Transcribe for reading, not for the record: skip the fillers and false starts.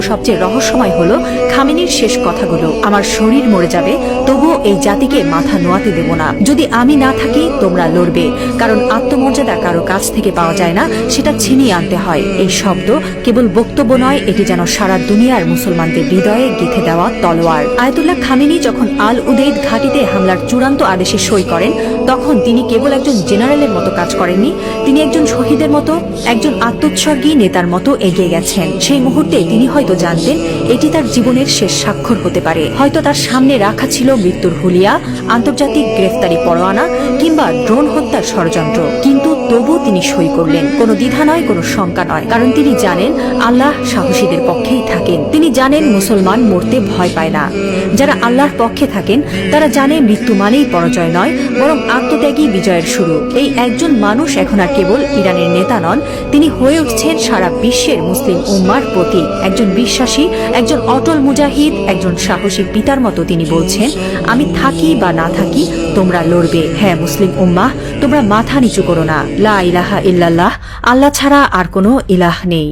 সবচেয়ে রহস্যময় হলো খামেনির শেষ কথাগুলো। আমার শরীর মরে যাবে, তবুও এই জাতিকে মাথা নোয়াতে দেব না। যদি আমি না থাকি তোমরা লড়বে, কারণ আত্মমর্যাদা কারো কাছ থেকে পাওয়া যায় না, সেটা ছিনিয়ে আনতে হয়। এই শব্দ কেবল বক্তব্য নয়, এটি যেন সারা দুনিয়ার মুসলমানদের হৃদয়ে গেঁথে দেওয়া তলোয়ার। আয়াতুল্লাহ খামেনি যখন আল উদেইদ ঘাঁটিতে হামলার চূড়ান্ত আদেশে সই করেন, তখন তিনি কেবল একজন জেনারেলের মতো কাজ করেননি, তিনি একজন শহীদের মতো, একজন আত্মোৎসর্গী নেতার মতো এগিয়ে গেছেন। সেই মুহূর্তে তিনি হয়তো জানতেন এটি তার জীবনের শেষ স্বাক্ষর হতে পারে। হয়তো তার সামনে রাখা ছিল মৃত্যুর হুলিয়া, আন্তর্জাতিক গ্রেফতারি পরোয়ানা কিংবা ড্রোন হত্যার ষড়যন্ত্র, কিন্তু তবু তিনি সই করলেন। কোনো দ্বিধা নয়, কোনো শঙ্কা নয়, কারণ তিনি জানেন আল্লাহ সাহসীদের পক্ষেই থাকেন। তিনি জানেন মুসলমান মরতে ভয় পায় না। যারা আল্লাহর পক্ষে থাকেন তারা জানে মৃত্যু মানেই পরাজয় নয়, বরং আত্মত্যাগী বিজয়ের শুরু। এই একজন মানুষ এখন আর কেবল ইরানের নেতা নন, তিনি হয়ে উঠছেন সারা বিশ্বের মুসলিম উম্মার প্রতীক। একজন বিশ্বাসী, একজন অটল মুজাহিদ, একজন সাহসী পিতার মতো তিনি বলছেন, আমি থাকি বা না থাকি তোমরা লড়বে। হ্যাঁ মুসলিম উম্মাহ, তোমরা মাথা নিচু করো না। লা ইলাহা ইল্লাল্লাহ, আল্লাহ ছাড়া আর কোনো ইলাহ নেই।